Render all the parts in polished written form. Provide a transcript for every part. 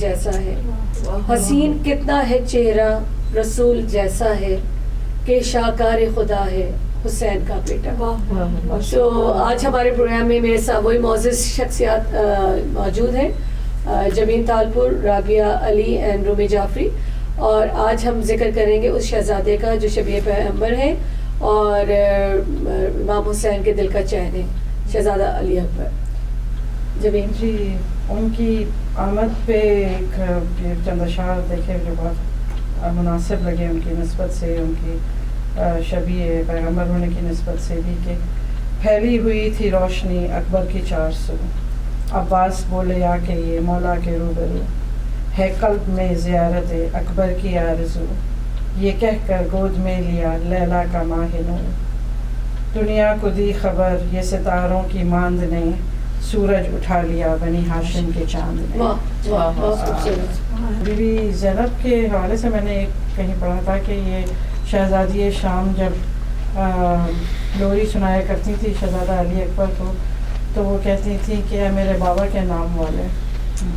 جیسا ہے، حسین کتنا ہے چہرہ رسول جیسا ہے، کہ شاکار خدا ہے حسین کا بیٹا. تو آج ہمارے پروگرام میں میرے ساتھ وہی معزز شخصیات موجود ہیں، جمین تالپور، رابعہ علی اینڈ رومی جعفری. اور آج ہم ذکر کریں گے اس شہزادے کا جو شبیہ پیغمبر ہے اور امام حسین کے دل کا چین ہے، شہزادہ علی اکبر. جمین جی، ان کی آمد پہ ایک چند اشعار دیکھے جو بہت مناسب لگے ان کی نسبت سے، ان کی شبیہ پیغمبر ہونے کی نسبت سے بھی، کہ پھیلی ہوئی تھی روشنی اکبر کی 400، عباس بولے آ کے یہ مولا کے روبرو، ہے قلب میں زیارت اکبر کی آرزو، یہ کہہ کر گود میں لیا لیلا کا ماہ نور، دنیا کو دی خبر یہ ستاروں کی ماند نے، سورج اٹھا لیا بنی ہاشم کے چاند نے. بی بی زینب کے حوالے سے میں نے ایک کہیں پڑھا تھا کہ یہ شہزادی شام جب لوری سنایا کرتی تھی شہزادہ علی اکبر کو، تو وہ کہتی تھی کہ اے میرے بابا کے نام والے،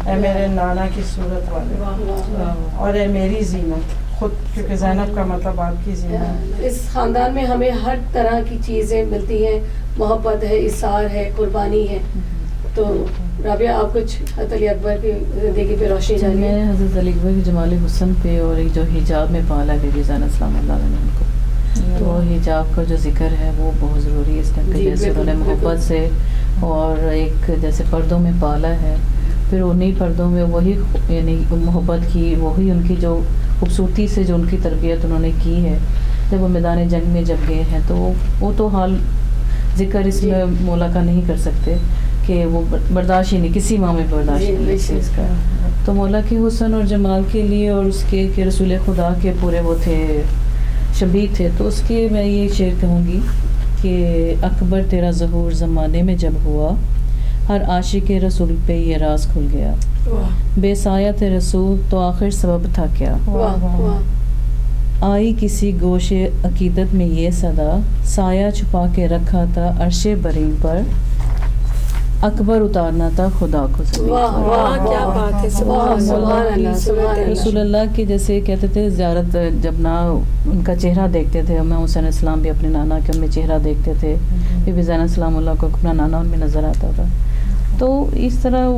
اے میرے نانا کی صورت والے، اور اے میری زینت، خود کیونکہ زینب کا مطلب آپ کی زینت. اس خاندان میں ہمیں ہر طرح کی چیزیں ملتی ہیں، محبت ہے، اثار ہے، قربانی ہے. تو رابعہ آپ کچھ حضرت علی اکبر کی زندگی پہ روشنی ڈالیے. میں حضرت علی اکبر کی جمال حسن پہ اور ایک جو حجاب میں پالا بی بی زینب سلام اللہ علیہ کو، تو حجاب کا جو ذکر ہے وہ بہت ضروری ہے اس ٹائم پہ. جیسے انہوں نے محبت سے اور ایک جیسے پردوں میں پالا ہے، پھر انہیں پردوں میں وہی یعنی محبت کی، وہی ان کی جو خوبصورتی سے جو ان کی تربیت انہوں نے کی ہے، جب وہ میدان جنگ میں جب گئے ہیں تو وہ تو حال ذکر اس میں مولا کا نہیں کر سکتے کہ وہ برداشت ہی نہیں، کسی ماں میں برداشت نہیں اس چیز کا. تو مولا کے حسن اور جمال کے لیے اور اس کے کہ رسول خدا کے پورے وہ تھے، شبیہ تھے، تو اس کے میں یہ شعر کہوں گی کہ اکبر تیرا ظہور زمانے میں جب ہوا، ہر عاشق رسول پہ یہ راز کھل گیا، بے سایہ رسول تو آخر سبب تھا کیا، آئی کسی گوش عقیدت میں یہ صدا، سایہ چھپا کے رکھا تھا عرش بریں پر، اکبر اتارنا تھا خدا کو زمین. کیا بات ہے، سبحان اللہ. رسول اللہ کی جیسے کہتے تھے زیارت جب نہ ان کا چہرہ دیکھتے تھے، امام حسین السلام بھی اپنے نانا کے ان میں چہرہ دیکھتے تھے، بی بی زینب سلام اللہ کو اپنا نانا ان میں نظر آتا تھا. تو اس طرح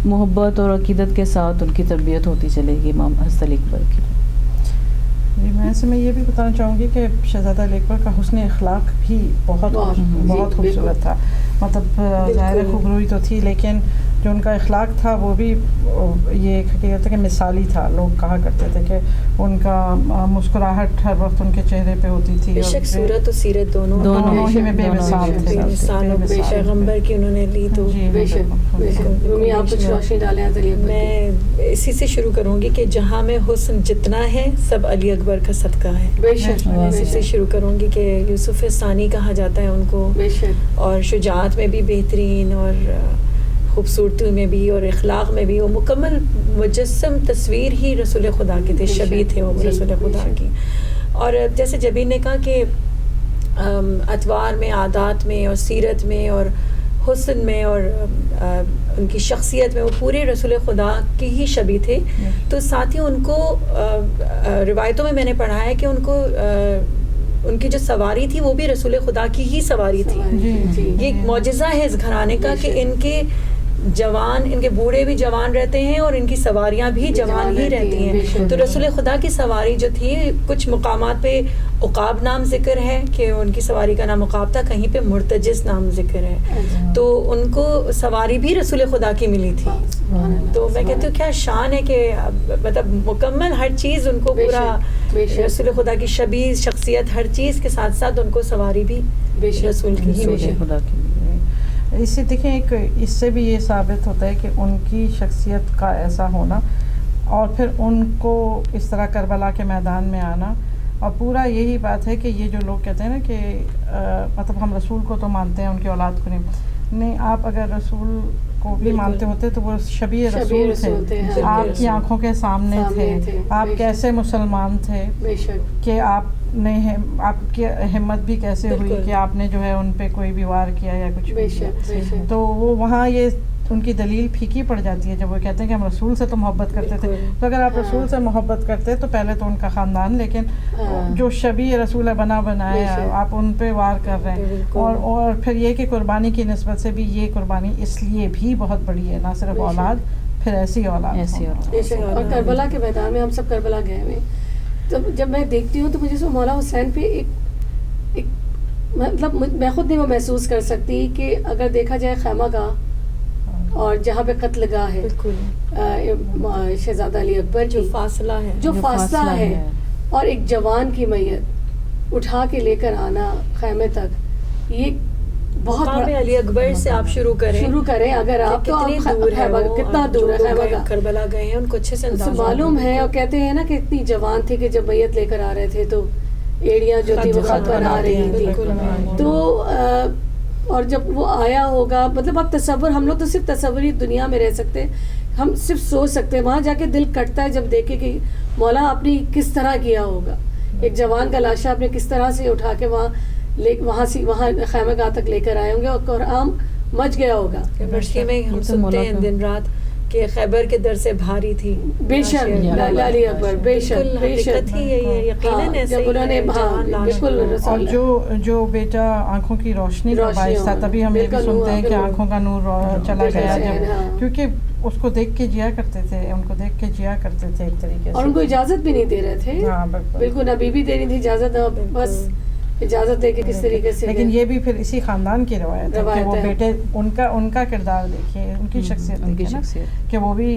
محبت اور عقیدت کے ساتھ ان کی تربیت ہوتی چلے گی امام حضرت علی اکبر کی. جی، میں اس میں یہ بھی بتانا چاہوں گی کہ شہزادہ علی اکبر کا حسن اخلاق بھی بہت خوبصورت تھا. مطلب ظاہر خوبروئی تو تھی، لیکن جو ان کا اخلاق تھا وہ بھی یہ حقیقت ہے کہ مثالی تھا. لوگ کہا کرتے تھے کہ ان کا مسکراہٹ ہر وقت ان کے چہرے پہ ہوتی تھی، بے شک صورت و سیرت دونوں ہی میں بے مثال تھے. پیغمبر کی انہوں نے لی. تو بے شک رومی آپ کچھ روشنی ڈالیں. میں اسی سے شروع کروں گی کہ جہاں میں حسن جتنا ہے سب علی اکبر کا صدقہ ہے. بے شک اسی سے شروع کروں گی کہ یوسف ثانی کہا جاتا ہے ان کو، بے شک، اور شجاعت میں بھی بہترین اور خوبصورتی میں بھی اور اخلاق میں بھی وہ مکمل مجسم تصویر ہی رسول خدا کے تھے، شبیہ تھے وہ رسول خدا کی. اور جیسے جبین نے کہا کہ اتوار میں، عادات میں اور سیرت میں اور حسن میں اور ان کی شخصیت میں وہ پورے رسول خدا کی ہی شبیہ تھے. تو ساتھ ہی ان کو روایتوں میں نے پڑھا ہے کہ ان کی جو سواری تھی وہ بھی رسول خدا کی ہی سواری تھی. یہ ایک معجزہ ہے اس گھرانے کا کہ ان کے بوڑھے بھی جوان رہتے ہیں اور ان کی سواریاں بھی جوان ہی رہتی ہیں. تو رسول خدا کی سواری جو تھی، کچھ مقامات پہ عقاب نام ذکر ہے کہ ان کی سواری کا نام عقاب تھا، کہیں پہ مرتجز نام ذکر ہے. تو ان کو سواری بھی رسول خدا کی ملی تھی. تو میں کہتی ہوں کیا شان ہے کہ مطلب مکمل ہر چیز ان کو پورا رسول خدا کی شبیہ شخصیت، ہر چیز کے ساتھ ساتھ ان کو سواری بھی رسول کی ہی ملی. اس سے دیکھیں ایک اس سے بھی یہ ثابت ہوتا ہے کہ ان کی شخصیت کا ایسا ہونا اور پھر ان کو اس طرح کربلا کے میدان میں آنا. اور پورا یہی بات ہے کہ یہ جو لوگ کہتے ہیں نا کہ مطلب ہم رسول کو تو مانتے ہیں، ان کی اولاد کو نہیں. آپ اگر رسول کو بھی مانتے ہوتے تو وہ شبیہ رسول تھے، آپ کی آنکھوں کے سامنے تھے. آپ کیسے مسلمان تھے کہ آپ کی ہمت بھی کیسے ہوئی کہ آپ نے جو ہے ان پہ کوئی بھی وار کیا یا کچھ بھی. تو وہ وہاں یہ ان کی دلیل پھیکی پڑ جاتی ہے جب وہ کہتے ہیں کہ ہم رسول سے تو محبت کرتے تھے. تو اگر آپ رسول سے محبت کرتے تو پہلے تو ان کا خاندان, لیکن جو شبیہ رسول بنا بنائے آپ ان پہ وار کر رہے ہیں. اور پھر یہ کہ قربانی کی نسبت سے بھی یہ قربانی اس لیے بھی بہت بڑی ہے, نہ صرف اولاد, پھر ایسی اولاد. اور کربلا کے میدان میں ہم سب کربلا گئے ہوئے, تو جب میں دیکھتی ہوں تو مجھے مولا حسین پہ ایک مطلب میں خود نہیں وہ محسوس کر سکتی کہ اگر دیکھا جائے خیمہ گاہ اور جہاں پہ قتل گاہ ہے شہزادہ علی اکبر جو فاصلہ ہے اور ایک جوان کی میت اٹھا کے لے کر آنا خیمے تک, یہ بہت علی اکبر سے آپ شروع کریں اگر آپ کتنا دور ہے خیمہ گاہ, کربلا گئے ہیں, ان کو اچھے سے معلوم ہے. اور کہتے ہیں نا کہ اتنی جوان تھی کہ جب میت لے کر آ رہے تھے تو ایڑیاں جو تھی وہ خط بنا رہی تھی. تو اور جب وہ آیا ہوگا, مطلب آپ تصور, ہم لوگ تو صرف تصوری دنیا میں رہ سکتے, ہم صرف سوچ سکتے ہیں. وہاں جا کے دل کٹتا ہے جب دیکھے کہ مولا آپ نے کس طرح کیا ہوگا, ایک جوان کا لاشا آپ نے کس طرح سے اٹھا کے وہاں خیمہ گاہ تک لے کر آئے ہوں گے, اور قرآن مچ گیا ہوگا. یونیورسٹی میں ہم سنتے ہیں دن رات کہ خیبر کے در سے بھاری تھی. بے شک علی اکبر, بے شک بے شک ہی یقیناً جب انہوں نے بالکل. اور جو بیٹا آنکھوں کی روشنی کا باعث تھا, تبھی ہم یہ بھی سنتے ہیں کہ آنکھوں کا نور چلا گیا جب, کیونکہ اس کو دیکھ کے جیا کرتے تھے ایک طریقے سے, اور ان کو اجازت بھی نہیں دے رہے تھے. بالکل نہ بیوی دے رہی تھی اجازت, بس اجازت دے کے کس طریقے سے. لیکن یہ بھی پھر اسی خاندان کی روایت ہے کہ وہ بیٹے ان کا کردار دیکے, ان کی شخصیت دیکھے کہ وہ بھی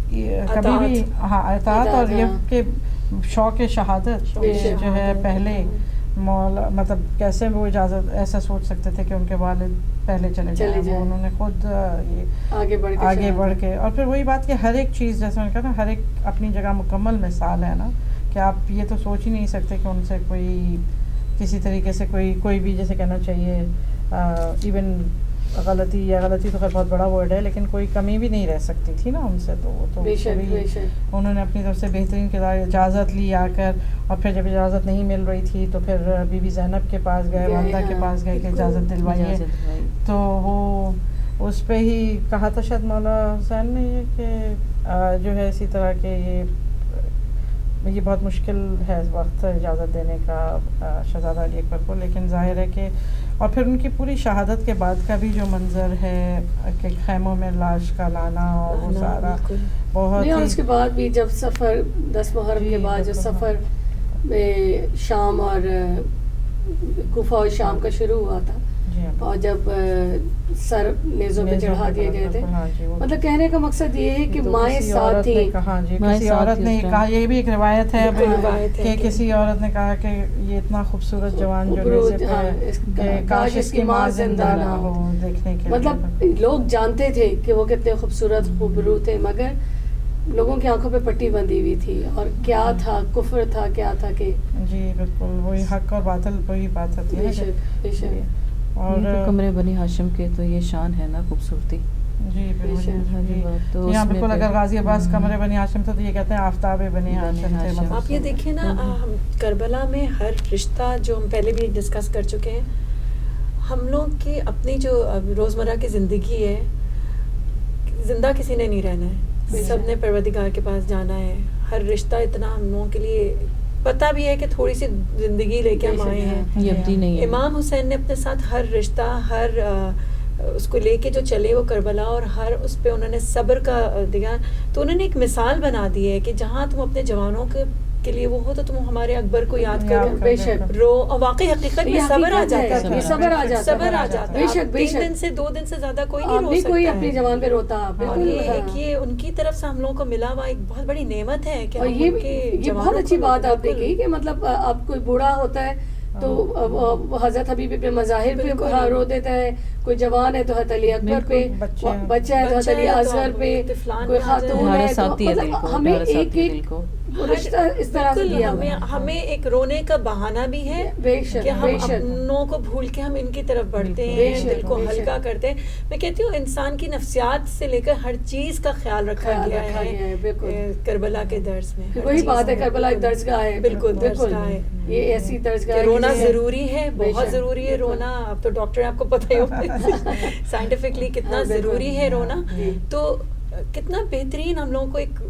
کبھی بھی اطاعت اور یہ کہ شوق شہادت جو ہے پہلے مولا, مطلب کیسے وہ اجازت ایسا سوچ سکتے تھے کہ ان کے والد پہلے چلے جائیں, وہ انہوں نے خود آگے بڑھ کے. اور پھر وہی بات کہ ہر ایک چیز جیسے میں نے کہا نا, ہر ایک اپنی جگہ مکمل مثال ہے نا, کہ آپ یہ تو سوچ ہی نہیں سکتے کہ ان سے کوئی کسی طریقے سے کوئی بھی جیسے کہنا چاہیے ایون غلطی تو خیر بہت بڑا ورڈ ہے, لیکن کوئی کمی بھی نہیں رہ سکتی تھی نا ان سے. تو وہ تو انہوں نے اپنی طرف سے بہترین کردار, اجازت لی آ کر, اور پھر جب اجازت نہیں مل رہی تھی تو پھر بی بی زینب کے پاس گئے, والدہ کے پاس گئے کہ اجازت دلوائیے. تو وہ اس پہ ہی کہا تھا شاید مولا حسین نے یہ کہ جو ہے اسی طرح کہ یہ بہت مشکل ہے اس وقت اجازت دینے کا شہزادہ علی اکبر کو, لیکن ظاہر ہے کہ اور پھر ان کی پوری شہادت کے بعد کا بھی جو منظر ہے کہ خیموں میں لاش کا لانا اور وہ سارا بہت ہی, اور اس کے بعد بھی جب سفر 10 محرم کے بعد جو سفر شام اور کوفہ اور شام کا شروع ہوا تھا, اور جب سر نیزوں پہ چڑھا دیے گئے تھے, مطلب کہنے کا مقصد یہ ہے کہ مائیں ساتھ تھی. کسی عورت نے کہا, یہ بھی ایک روایت ہے کہ کسی عورت نے کہا کہ یہ اتنا خوبصورت جوان جو کہ کاش اس کی ماں زندہ نہ ہو دیکھنے کے. مطلب لوگ جانتے تھے کہ وہ کتنے خوبصورت خوبرو تھے, مگر لوگوں کی آنکھوں پہ پٹی بندھی ہوئی تھی, اور کیا تھا کفر تھا, کیا تھا کہ جی بالکل وہی حق اور باطل وہی بات ہوتی ہے. اور کمرے بنی ہاشم کے تو یہ شان ہے نا خوبصورتی. جی بالکل, یہاں بالکل اگر غازی عباس کمرے بنی ہاشم تھا تو یہ کہتے ہیں آفتاب بنی ہاشم تھے. آپ یہ دیکھیں نا, کربلا میں ہر رشتہ جو ہم پہلے بھی ڈسکس کر چکے ہیں, ہم لوگ کی اپنی جو روزمرہ کی زندگی ہے, زندہ کسی نے نہیں رہنا ہے, سب نے پروردگار کے پاس جانا ہے. ہر رشتہ اتنا ہم لوگوں کے لیے پتہ بھی ہے کہ تھوڑی سی زندگی لے کے ہم آئے ہیں. امام حسین نے اپنے ساتھ ہر رشتہ, ہر اس کو لے کے جو چلے وہ کربلا, اور ہر اس پہ انہوں نے صبر کا دیا. تو انہوں نے ایک مثال بنا دی ہے کہ جہاں تم اپنے جوانوں کے لیے وہ ہو تو تم ہمارے اکبر کو یاد کرو, بے شک رو, اور واقعی حقیقت میں صبر آ جاتا ہے, صبر آ جاتا ہے. بے شک 3 دن سے 2 دن سے زیادہ کوئی نہیں رو سکتا, کوئی اپنی جوان پہ روتا. یہ ان کی طرف سے ہم لوگوں کو ملا ہوا ایک بہت بڑی نعمت ہے. اور یہ بہت اچھی بات آپ نے کی کہ مطلب اب کوئی بوڑھا ہوتا ہے تو حضرت حبیب ابن مظاہر پہ رو دیتا ہے, کوئی جوان ہے تو حضرت علی اکبر پہ, بچہ ہے تو حضرت علی اصغر پہ, کوئی خاتون ہے تو مطلب ہمیں ایک وہ رشتہ اس طرح سے بالکل دیا ہوا ہے. ہمیں ایک رونے کا بہانہ بھی ہے بے شک، کہ ہم بے شک. اپنوں کو بھول کے ہم ان کی طرف بڑھتے بے ہیں، شک، دل کو بے شک. ہلکا کرتے ہیں. میں کہتی ہوں انسان کی نفسیات سے لے کر ہر چیز کا خیال رکھا خیال گیا رکھا گیا ہے، بالکل. ہے کربلا کے درس میں. پھر ہر وہی چیز بات ہے، میں. کربلا ایک درسگاہ ہے. بالکل درسگاہ ہے. یہ ایسی درسگاہ کہ ہے رونا جس میں- ضروری ہے، بے بہت شک، ضروری ہے رونا. اب تو ڈاکٹر آپ کو پتہ ہی ہوگا سائنٹیفکلی کتنا ہاں، بالکل. ضروری ہے رونا. جی. تو کتنا بہترین ہم لوگوں کو ایک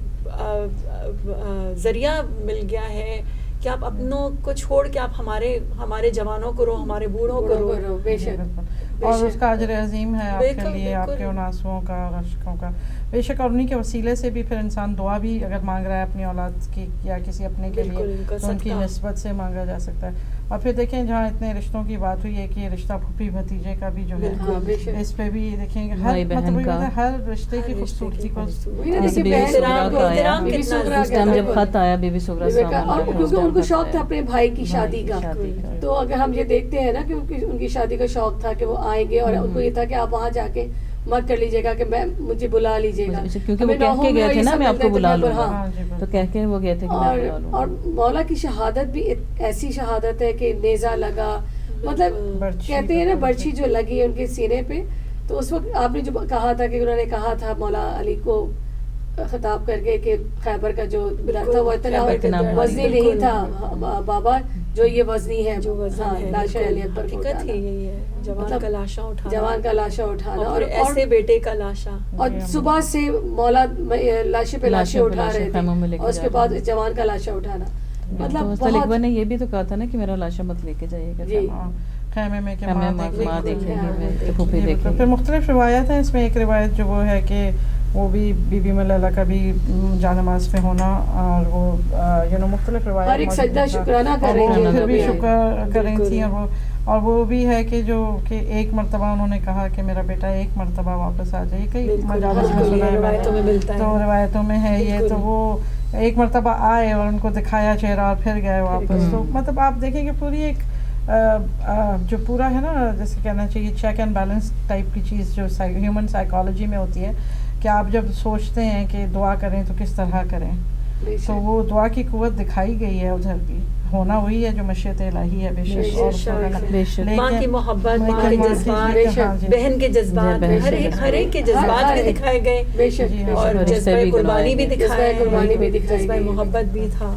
ذریعہ مل گیا ہے کہ آپ اپنوں کو چھوڑ کے آپ ہمارے جوانوں کو رو، ہمارے بوڑھوں کو رو. بے شک. اور اس کا اجر عظیم ہے آپ کے بالکل، لیے، آپ بالکل. کے ان آنسوؤں کا اور اشکوں کا. بے شک، اور انہیں کے وسیلے سے بھی پھر انسان دعا بھی اگر مانگ رہا ہے اپنی اولاد کی یا کسی اپنے کے بالکل، لیے ان کا تو ان کی صدقہ. نسبت سے مانگا جا سکتا ہے. اور پھر دیکھیں جہاں اتنے رشتوں کی بات ہوئی ہے کہ یہ رشتہ پھوپھی بھتیجے کا بھی جو ہے ہاں، بے شک. اس پہ بھی دیکھیں گے بھائی بہن مطلب کا. ہر رشتے کی ہر رشتے خوبصورتی کی کو وہی نا، جیسے بی بہن سغرا کا آیا، احترام بی بی کتنا سغرا اس ٹائم جب خط آیا بی بی سغرا اور السلام کیونکہ ان کو شوق تھا اپنے بھائی کی شادی کا، شادی کا. تو اگر ہم یہ دیکھتے ہیں نا کہ ان کی شادی کا شوق تھا کہ وہ آئیں گے اور ان کو یہ تھا کہ آپ وہاں جا کے مت کر لیجیے گا کہ مجھے بلا لیجیے گا، کیونکہ وہ کہہ کے گئے تھے نا میں آپ کو بلا لوں گا، تو کہہ کے وہ گئے تھے کہ میں بلا لوں گا. اور مولا کی شہادت بھی ایسی شہادت ہے کہ نیزہ لگا، مطلب کہتے ہیں نا برچھی جو لگی ان کے سینے پہ. تو اس وقت آپ نے جو کہا تھا کہ انہوں نے کہا تھا مولا علی کو خطاب کر کے کہ خیبر کا جو در تھا وہ اتنا وزنی نہیں تھا بابا جو یہ وزنی ہے، جو وزن ہے. لاشا علی اکبر کو حقیقت ہی اٹھانا، یہی ہے، جوان کا لاشا اٹھانا، جوان کا لاشا اٹھانا، اور ایسے بیٹے کا لاشا. اور صبح سے مولا لاشے پہ لاشے اٹھا رہے خیموں میں لے تھے کے اور اس کے بعد جوان کا لاشا اٹھانا. مطلب مطلب اقبال نے یہ بھی تو کہا تھا نا کہ میرا لاشا مت لے کے جائیے گا جی. خیمے میں کہ ماں ماں دیکھے گی، ہاں، میں پھوپھی دیکھے پھر گی. مختلف روایت ہیں. اس میں ایک روایت جو وہ ہے کہ وہ بھی بی بی ملالہ کا بھی جانماز پہ ہونا، اور وہ مختلف روایت ہر ایک سجدہ شکرانہ کر رہی تھیں، پھر بھی تھی. شکر کر رہی تھیں. اور وہ بھی ہے کہ جو کہ ایک مرتبہ انہوں نے کہا کہ میرا بیٹا ایک مرتبہ واپس آ جائے. کئی مجالس میں سنا ہے، روایتوں میں ملتا ہے، تو روایتوں میں ہے یہ. تو وہ ایک مرتبہ آئے اور ان کو دکھایا چہرہ اور پھر گئے واپس. تو مطلب آپ دیکھیں کہ پوری ایک جو پورا ہے نا، جیسے کہنا چاہیے چیک اینڈ بیلنس ٹائپ کی چیز جو ہیومن سائیکالوجی میں ہوتی ہے کہ آپ جب سوچتے ہیں کہ دعا کریں تو کس طرح کریں، تو وہ دعا کی قوت دکھائی گئی ہے ادھر بھی. ہونا وہی ہے جو مشیت الہی ہے. بے شک ماں کی محبت، ماں کے جذبات، بہن کے جذبات، ہر ایک کے جذبات بھی دکھائے گئے، اور جذبہ قربانی بھی دکھایا، جذبہ محبت بھی تھا.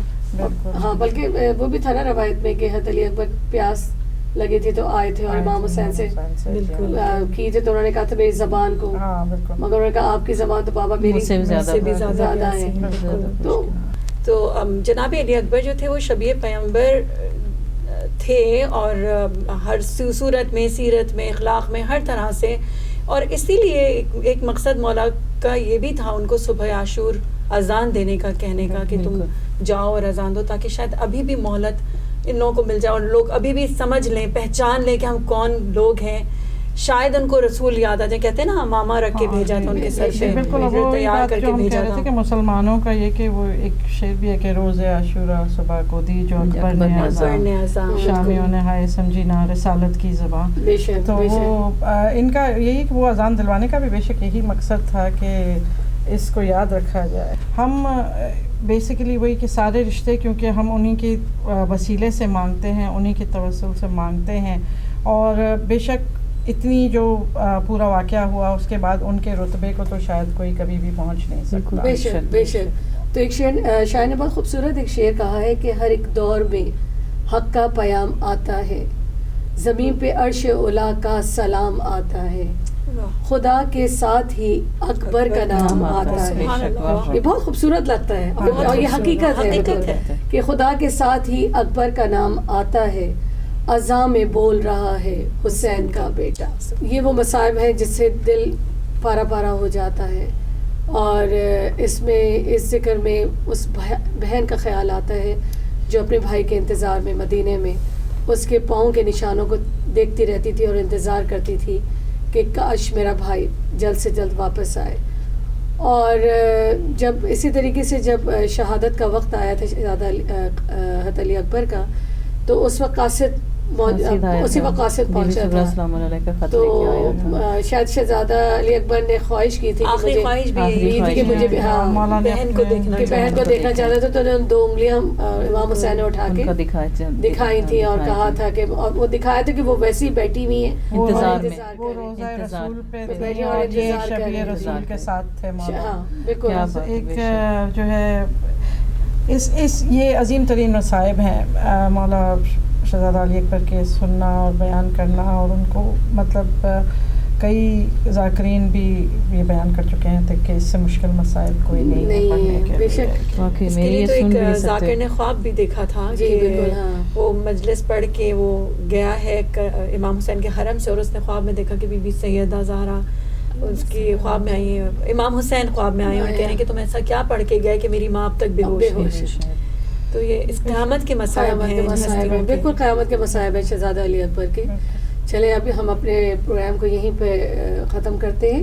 ہاں، بلکہ وہ بھی تھا نا روایت میں کہ حضرت علی اکبر پیاس لگی تھی تو آئے تھے اور امام حسین سے کی تھی، تو انہوں نے کہا تھا میری زبان کو، مگر انہوں نے کہا آپ کی زبان تو بابا میری سے بھی زیادہ ہے. تو جناب علی اکبر جو تھے وہ شبیہ پیغمبر تھے، اور ہر صورت میں، سیرت میں، اخلاق میں، ہر طرح سے. اور اسی لیے ایک مقصد مولا کا یہ بھی تھا ان کو صبح عاشور اذان دینے کا، کہنے کا کہ تم جاؤ اور اذان دو، تاکہ شاید ابھی بھی مہلت ان لوگوں کو مل جائے اور لوگ ابھی بھی سمجھ لیں، پہچان لیں کہ ہم کون لوگ ہیں. شاید ان کو رسول یاد آ جائے. کہتے ہیں نا ماما رکھ کے بھیجا تھا ان کے سر پہ، بالکل. وہ تیار کر کے بھیجا تھا. کہ مسلمانوں کا یہ کہ وہ ایک شعر بھی ہے کہ روز عاشورہ صبح کو دی جو اکبر نے اذان، شامیوں نے ہائے سمجھی نہ رسالت کی زبان. تو وہ ان کا یہی کہ وہ اذان دلوانے کا بھی بے شک یہی مقصد تھا کہ اس کو یاد رکھا جائے. ہم بیسیکلی وہی کہ سارے رشتے کیونکہ ہم انہی کے وسیلے سے مانگتے ہیں، انہی کے توسل سے مانگتے ہیں، اور بے شک اتنی جو پورا واقعہ ہوا اس کے بعد ان کے رتبے کو تو شاید کوئی کبھی بھی پہنچ نہیں سکتا. بے شک بے شک. تو ایک شاعر نے بہت خوبصورت ایک شعر کہا ہے کہ ہر ایک دور میں حق کا پیام آتا ہے، زمین پہ عرش اولا کا سلام آتا ہے، خدا کے ساتھ ہی اکبر کا نام آتا ہے. یہ بہت خوبصورت لگتا ہے اور یہ حقیقت ہے کہ خدا کے ساتھ ہی اکبر کا نام آتا ہے، اذاں میں بول رہا ہے حسین کا بیٹا. یہ وہ مصائب ہیں جس سے دل پارا پارا ہو جاتا ہے، اور اس میں اس ذکر میں اس بہن کا خیال آتا ہے جو اپنے بھائی کے انتظار میں مدینے میں اس کے پاؤں کے نشانوں کو دیکھتی رہتی تھی اور انتظار کرتی تھی کہ کاش میرا بھائی جلد سے جلد واپس آئے. اور جب اسی طریقے سے جب شہادت کا وقت آیا تھا حضرت علی اکبر کا، تو اس وقت قاصد اسی وقت قاصد پہنچا تھا السلام علیہ کا خط تو لے کے آیا تھا. شاید شہزادہ علی اکبر نے خواہش کی تھی آخری خواہش بھی آخری یہی خواہش تھی کہ مجھے بھی ہاں بہن کو دیکھنا کہ بہن کو دیکھنا چاہتا تھا, تو انہوں نے 2 انگلیاں امام حسین نے اٹھا کے دکھائی تھی اور کہا تھا کہ, اور وہ دکھایا تھا کہ وہ ویسے ہی بیٹھی ہوئی ہیں انتظار میں, وہ روزہ رسول پہ بیٹھی تھی اور اور یہ انتظار کر شبیہ رہی رسول کے ساتھ تھے مولانا. ہاں بالکل. ایک جو ہے اس یہ عظیم ترین مصائب ہیں مولا شہزادہ علی اکبر کے سننا اور بیان کرنا, اور ان کو مطلب کئی ذاکرین بھی یہ بیان کر چکے ہیں کہ اس سے مشکل مسائل کوئی نہیں ہے پڑھنے کے. بے شک واقعی اس کے میری لیے تو سن بھی ایک نہیں ذاکر سکتے. نے خواب بھی دیکھا تھا جی کہ بالکل. ہاں وہ مجلس پڑھ کے وہ گیا ہے امام حسین کے حرم سے, اور اس نے خواب میں دیکھا کہ بی بی سیدہ زہرا اس کی خواب میں آئی ہیں, امام حسین خواب میں آئے ہیں اور کہہ رہے ہیں کہ تم ایسا کیا پڑھ کے گئے کہ میری ماں اب تک بے ہوش ہے. تو یہ اس قیامت کے مصائب ہیں, بالکل قیامت کے مصائب ہیں شہزادہ علی اکبر کے. چلیں ابھی ہم اپنے پروگرام کو یہیں پہ ختم کرتے ہیں.